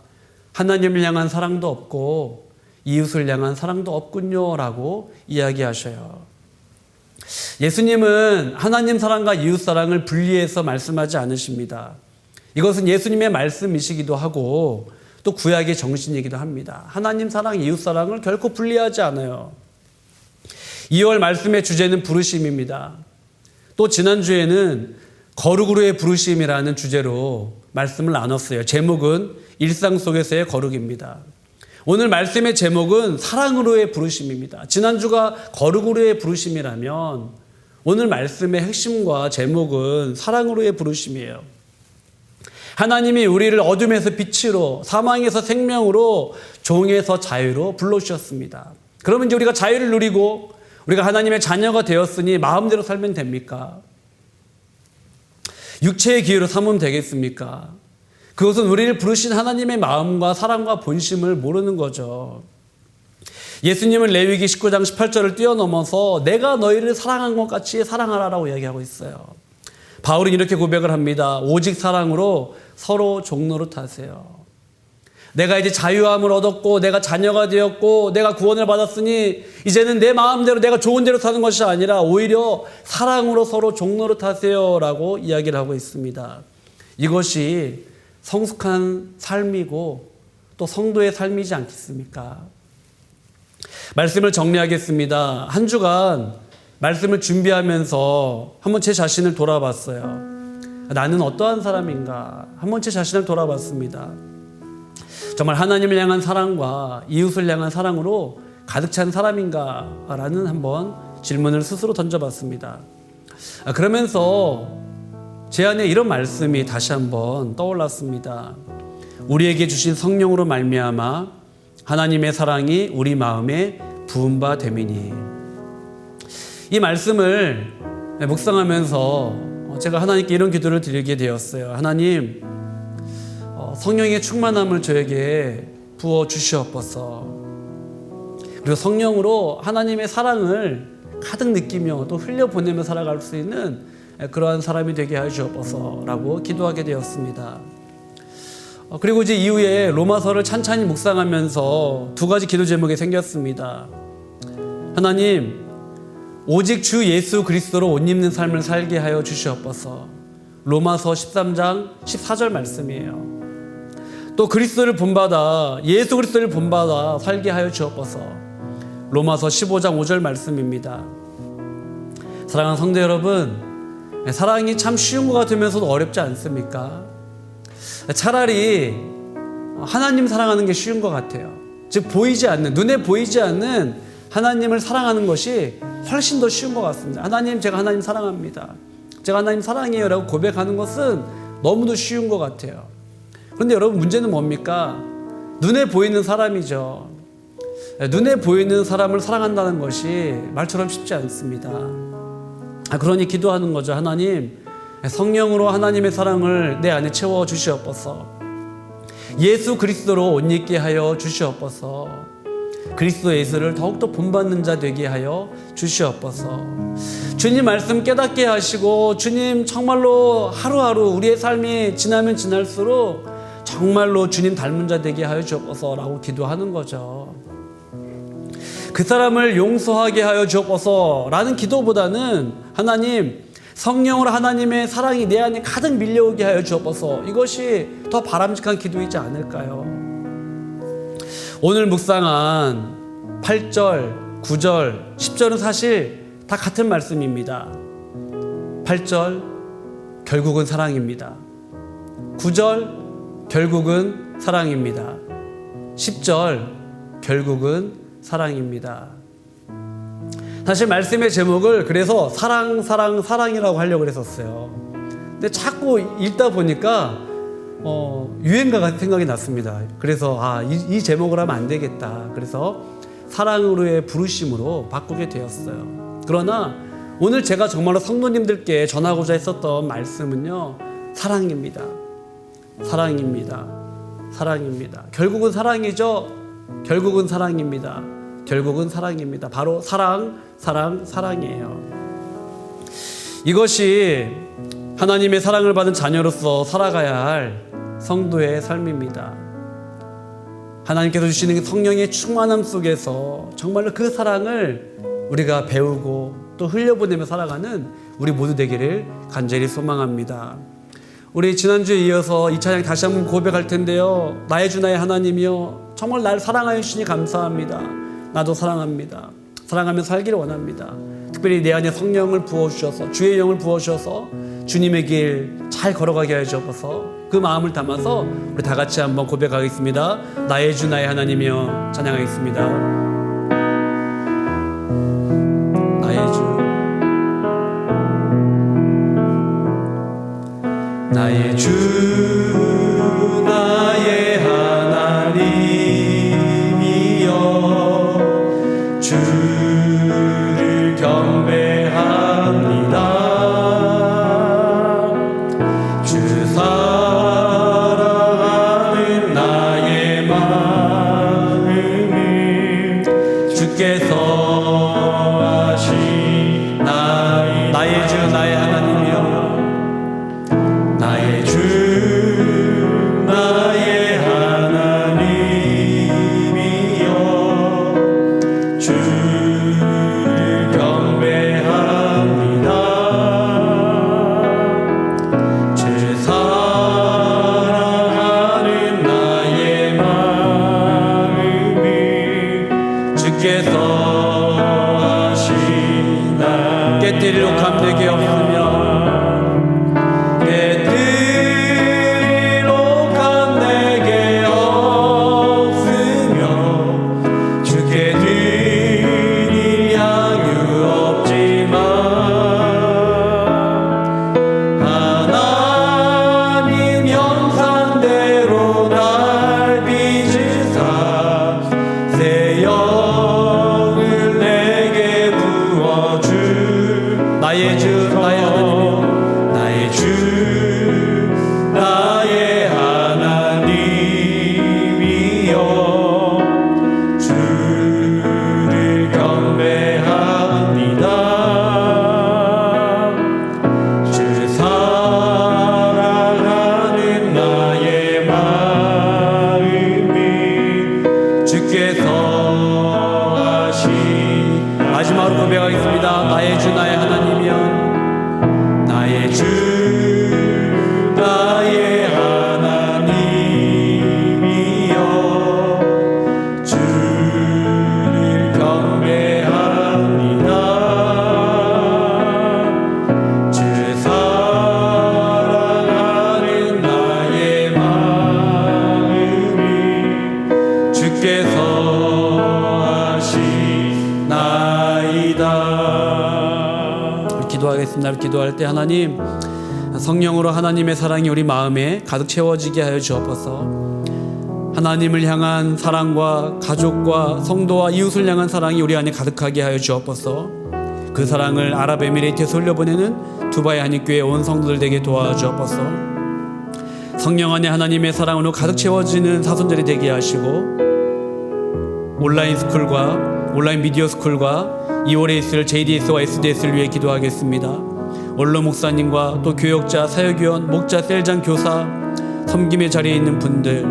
하나님을 향한 사랑도 없고 이웃을 향한 사랑도 없군요 라고 이야기하셔요. 예수님은 하나님 사랑과 이웃 사랑을 분리해서 말씀하지 않으십니다. 이것은 예수님의 말씀이시기도 하고 또 구약의 정신이기도 합니다. 하나님 사랑, 이웃 사랑을 결코 분리하지 않아요. 2월 말씀의 주제는 부르심입니다. 또 지난주에는 거룩으로의 부르심이라는 주제로 말씀을 나눴어요. 제목은 일상 속에서의 거룩입니다. 오늘 말씀의 제목은 사랑으로의 부르심입니다. 지난주가 거룩으로의 부르심이라면 오늘 말씀의 핵심과 제목은 사랑으로의 부르심이에요. 하나님이 우리를 어둠에서 빛으로, 사망에서 생명으로, 종에서 자유로 불러주셨습니다. 그러면 이제 우리가 자유를 누리고 우리가 하나님의 자녀가 되었으니 마음대로 살면 됩니까? 육체의 기회로 삼으면 되겠습니까? 그것은 우리를 부르신 하나님의 마음과 사랑과 본심을 모르는 거죠. 예수님은 레위기 19장 18절을 뛰어넘어서 내가 너희를 사랑한 것 같이 사랑하라라고 이야기하고 있어요. 바울은 이렇게 고백을 합니다. 오직 사랑으로 서로 종노릇하세요. 내가 이제 자유함을 얻었고 내가 자녀가 되었고 내가 구원을 받았으니 이제는 내 마음대로 내가 좋은 대로 사는 것이 아니라 오히려 사랑으로 서로 종노릇하세요 라고 이야기를 하고 있습니다. 이것이 성숙한 삶이고 또 성도의 삶이지 않겠습니까? 말씀을 정리하겠습니다. 한 주간 말씀을 준비하면서 한번 제 자신을 돌아봤어요. 나는 어떠한 사람인가? 한번 제 자신을 돌아봤습니다. 정말 하나님을 향한 사랑과 이웃을 향한 사랑으로 가득 찬 사람인가? 라는 한번 질문을 스스로 던져봤습니다. 그러면서 제 안에 이런 말씀이 다시 한번 떠올랐습니다. 우리에게 주신 성령으로 말미암아 하나님의 사랑이 우리 마음에 부은 바 됨이니. 이 말씀을 묵상하면서 제가 하나님께 이런 기도를 드리게 되었어요. 하나님, 성령의 충만함을 저에게 부어 주시옵소서. 그리고 성령으로 하나님의 사랑을 가득 느끼며 또 흘려보내며 살아갈 수 있는 그러한 사람이 되게 하여 주옵소서라고 기도하게 되었습니다. 그리고 이제 이후에 로마서를 찬찬히 묵상하면서 두 가지 기도 제목이 생겼습니다. 하나님, 오직 주 예수 그리스도로 옷 입는 삶을 살게 하여 주시옵소서. 로마서 13장 14절 말씀이에요. 또 그리스도를 본받아, 예수 그리스도를 본받아 살게 하여 주옵소서. 로마서 15장 5절 말씀입니다. 사랑하는 성도 여러분, 사랑이 참 쉬운 것 같으면서도 어렵지 않습니까? 차라리 하나님 사랑하는 게 쉬운 것 같아요. 즉 보이지 않는, 눈에 보이지 않는 하나님을 사랑하는 것이 훨씬 더 쉬운 것 같습니다. 하나님, 제가 하나님 사랑합니다. 제가 하나님 사랑해요 라고 고백하는 것은 너무도 쉬운 것 같아요. 그런데 여러분, 문제는 뭡니까? 눈에 보이는 사람이죠. 눈에 보이는 사람을 사랑한다는 것이 말처럼 쉽지 않습니다. 그러니 기도하는 거죠. 하나님, 성령으로 하나님의 사랑을 내 안에 채워 주시옵소서. 예수 그리스도로 옷 입게 하여 주시옵소서. 그리스도 예수를 더욱더 본받는 자 되게 하여 주시옵소서. 주님 말씀 깨닫게 하시고 주님 정말로 하루하루 우리의 삶이 지나면 지날수록 정말로 주님 닮은 자 되게 하여 주옵소서라고 기도하는 거죠. 그 사람을 용서하게 하여 주옵소서라는 기도보다는 하나님, 성령으로 하나님의 사랑이 내 안에 가득 밀려오게 하여 주옵소서. 이것이 더 바람직한 기도이지 않을까요? 오늘 묵상한 8절, 9절, 10절은 사실 다 같은 말씀입니다. 8절, 결국은 사랑입니다. 9절, 결국은 사랑입니다. 10절, 결국은 사랑입니다. 사실 말씀의 제목을 그래서 사랑이라고 하려고 했었어요. 근데 자꾸 읽다 보니까 유행가 같은 생각이 났습니다. 그래서 이 제목을 하면 안 되겠다. 그래서 사랑으로의 부르심으로 바꾸게 되었어요. 그러나 오늘 제가 정말로 성도님들께 전하고자 했었던 말씀은요, 사랑입니다. 사랑입니다. 사랑입니다. 결국은 사랑이죠. 결국은 사랑입니다. 결국은 사랑입니다. 바로 사랑이에요. 이것이 하나님의 사랑을 받은 자녀로서 살아가야 할 성도의 삶입니다. 하나님께서 주시는 성령의 충만함 속에서 정말로 그 사랑을 우리가 배우고 또 흘려보내며 살아가는 우리 모두 되기를 간절히 소망합니다. 우리 지난주에 이어서 이 찬양 다시 한번 고백할 텐데요. 나의 주 나의 하나님이여, 정말 날 사랑하여 주시니 감사합니다. 나도 사랑합니다. 사랑하며 살기를 원합니다. 특별히 내 안에 성령을 부어주셔서, 주의 영을 부어주셔서 주님의 길 잘 걸어가게 하여 주옵소서. 그 마음을 담아서 우리 다 같이 한번 고백하겠습니다. 나의 주 나의 하나님이여 찬양하겠습니다. 나의 주 나의 주 나의 하나님이여 주를 경배합니다. 주 사랑하는 나의 마음을 주께서 하신 나의 주 나의 하나님이여 나의 주 나의 하나님이여 주를 경배합니다. 주 사랑하는 나의 마음을 주께서 하시나 깨뜨릴 옥함 내게 없으며 나의 주 나의 하나님이여 나의 주 나의 하나님이여 주를 경배합니다. 주 사랑하는 나의 마음을 주께서 하신 마지막으로 고백하겠습니다. 나의 주 나의 하나님이여 나의 주 나의 하나님이여 주를 경배합니다. 주 사랑하는 나의 마음을 주께서 하시나이다. 기도하겠습니다. 기도할 때 하나님 성령으로 하나님의 사랑이 우리 마음에 가득 채워지게 하여 주옵소서. 하나님을 향한 사랑과 가족과 성도와 이웃을 향한 사랑이 우리 안에 가득하게 하여 주옵소서. 그 사랑을 아랍에미레이트에서 흘려보내는 두바이 한인교회 온 성도들 되게 도와주옵소서. 성령 안에 하나님의 사랑으로 가득 채워지는 사순절이 되게 하시고 온라인 스쿨과 온라인 미디어 스쿨과 2월에 있을 JDS와 SDS를 위해 기도하겠습니다. 원로 목사님과 또 교역자, 사역위원, 목자, 셀장, 교사, 섬김의 자리에 있는 분들,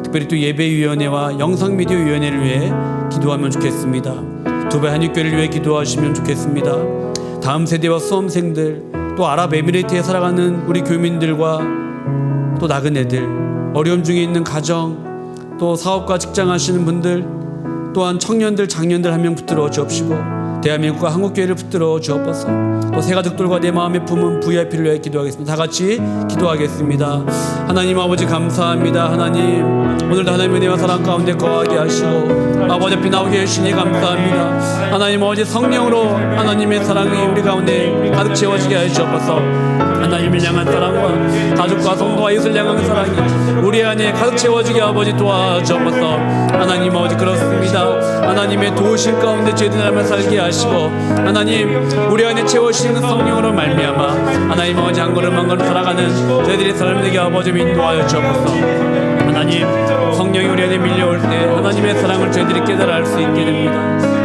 특별히 또 예배위원회와 영상미디어위원회를 위해 기도하면 좋겠습니다. 두바이 한인교회를 위해 기도하시면 좋겠습니다. 다음 세대와 수험생들, 또 아랍에미레이트에 살아가는 우리 교민들과 또 나그네들, 어려움 중에 있는 가정, 또 사업과 직장 하시는 분들, 또한 청년들, 장년들 한 명 붙들어 주옵시고 대한민국과 한국교회를 붙들어 주옵소서. 또 새가족들과 내 마음의 품은 VIP를 위해 기도하겠습니다. 다 같이 기도하겠습니다. 하나님 아버지 감사합니다. 하나님 오늘도 하나님의 은혜와 사랑 가운데 거하게 하시고 아버지 앞에 나오게 해주시니 감사합니다. 하나님 아버지 성령으로 하나님의 사랑이 우리 가운데 가득 채워지게 하여 주옵소서. 하나님을 향한 사랑과 가족과 성도와 이웃을 향한 사랑이 우리 안에 가득 채워지게 아버지 도와주옵소서. 하나님 아버지 그렇습니다. 하나님의 도우심 가운데 저희들 날만 살게 하시고 하나님 우리 안에 채워주시는 성령으로 말미암아 하나님 아버지 한 걸음 한 걸음 살아가는 저희들의 삶 되게 아버지 인도하여 주옵소서. 하나님 성령이 우리 안에 밀려올 때 하나님의 사랑을 저희들이 깨달아 알 수 있게 됩니다.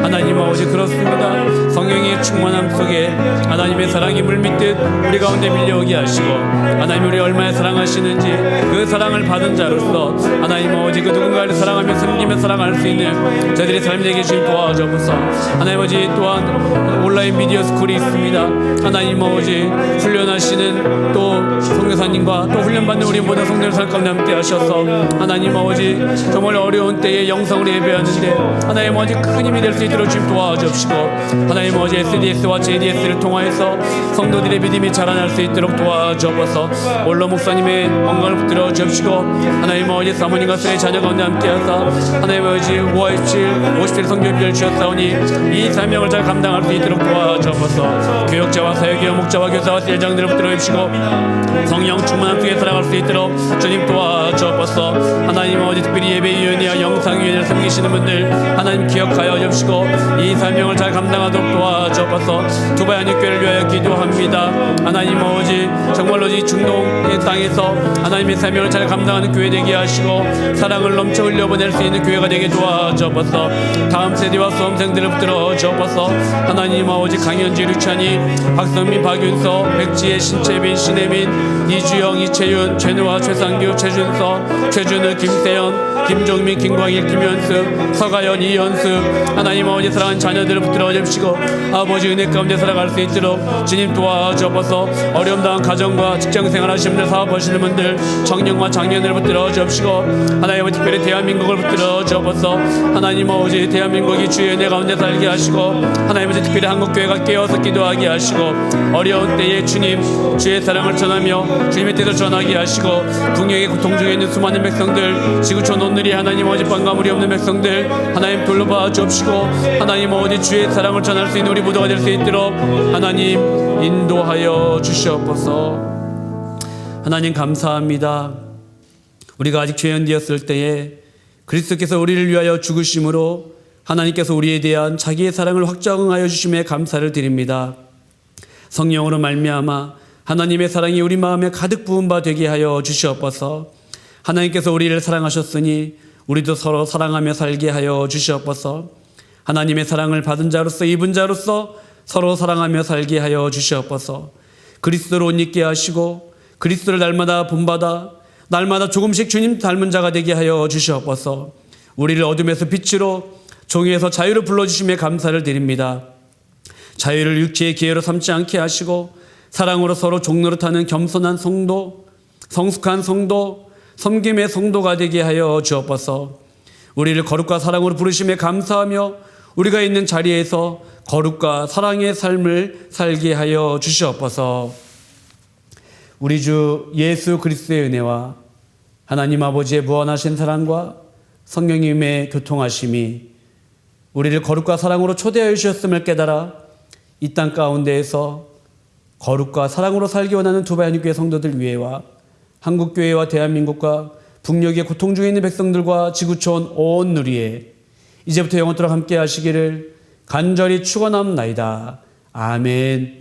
하나님 아버지 그렇습니다. 성령의 충만함 속에 하나님의 사랑이 물밀듯 우리 가운데 밀려오게 하시고 하나님 우리 얼마나 사랑하시는지 그 사랑을 받은 자로서 하나님 아버지 그 누군가를 사랑하며 섬기며 사랑할 수 있는 저희들의 삶이 되게 주님 도와주옵소서. 하나님 아버지 또한 온라인 미디어 스쿨이 있습니다. 하나님 아버지 훈련하시는 또 성교사님과 또 훈련받는 우리 모든 성도들 살 가운데 함께 하셔서 하나님 아버지 정말 어려운 때에 영성으로 예배하는데 하나님 아버지 큰 힘이 될 수 있도록 주님 도와주옵시고 하나님 아버지 SDS와 JDS를 통하여서 성도들의 믿음이 자라날 수 있도록 도와주옵소서. 올로 목사님의 건강을 붙들어 주옵시고 하나님 아버지 사모님과 그의 자녀 가운데 함께 하사 하나님 아버지 50일 성교비를 주셨사오니 이 사명을 잘 감당할 수 있도록 도와주옵소서. 교역자와 사역이와 목자와 교사와 일장들을 붙들어 주시고 성령 충만함 속에 살아갈 수 있도록 주님 도와주옵소서. 하나님 아버지 특별히 예배위원회와 영상위원회를 섬기시는 분들 하나님 기억하여 주시고 이 사명을 잘 감당하도록 도와주옵소서. 두바이 한인교회를 위하여 기도합니다. 하나님 아버지 정말로 이 중동의 땅에서 하나님의 사명을 잘 감당하는 교회 되게 하시고 사랑을 넘쳐 흘려보낼 수 있는 교회가 되게 도와주옵소서. 다음 세대와 수험생들을 붙들어 주옵소서. 하나님 아버지 강현지, 류찬이, 박성민, 박윤서, 백지혜, 신채빈, 신혜민, 이주영, 이채윤, 최누아, 최상규, 최준서, 최준우, 김세연, 김종민, 김광일, 김현수, 서가연, 이현수 하나님 아버지 사랑하는 자녀들을 붙들어 주시고 아버지 은혜 가운데 살아갈 수 있도록 주님 도와주옵소서. 어려움 당한 가정과 직장생활 하시는 분들, 사업하시는 분들, 청년과 장년을 붙들어 주옵시고 하나님 아버지 특별히 대한민국을 붙들어 주옵소서. 하나님 아버지 대한민국이 주의 은혜 가운데 살게 하시고 하나님 아버지 특별히 한국교회가 깨어서 기도하게 하시고 어려운 때에 주님 주의 사랑을 전하며 주님의 뜻을 전하게 하시고 국력의 고통 중에 있는 수많은 백성들, 지구촌 온누리 하나님 아버지 반가물이 없는 백성들 하나님 돌보아 주옵시고 하나님 아버지 주의 사랑을 전할 수 있는 우리 모두가 될 수 있도록 하나님 인도하여 주시옵소서. 하나님 감사합니다. 우리가 아직 죄인되었을 때에 그리스도께서 우리를 위하여 죽으심으로 하나님께서 우리에 대한 자기의 사랑을 확정하여 주심에 감사를 드립니다. 성령으로 말미암아 하나님의 사랑이 우리 마음에 가득 부은 바 되게 하여 주시옵소서. 하나님께서 우리를 사랑하셨으니 우리도 서로 사랑하며 살게 하여 주시옵소서. 하나님의 사랑을 받은 자로서 입은 자로서 서로 사랑하며 살게 하여 주시옵소서. 그리스도로 옷 입게 하시고 그리스도를 날마다 본받아 날마다 조금씩 주님 닮은 자가 되게 하여 주시옵소서. 우리를 어둠에서 빛으로 종에서 자유로 불러주심에 감사를 드립니다. 자유를 육체의 기회로 삼지 않게 하시고 사랑으로 서로 종노릇하는 겸손한 성도, 성숙한 성도, 섬김의 성도가 되게 하여 주옵소서. 우리를 거룩과 사랑으로 부르심에 감사하며 우리가 있는 자리에서 거룩과 사랑의 삶을 살게 하여 주시옵소서. 우리 주 예수 그리스도의 은혜와 하나님 아버지의 무한하신 사랑과 성령님의 교통하심이 우리를 거룩과 사랑으로 초대하여 주셨음을 깨달아 이 땅 가운데에서 거룩과 사랑으로 살기 원하는 두바이 한인교회 성도들 위해와 한국교회와 대한민국과 북녘의 고통 중에 있는 백성들과 지구촌 온 누리에 이제부터 영원토록 함께 하시기를 간절히 축원합나이다. 아멘.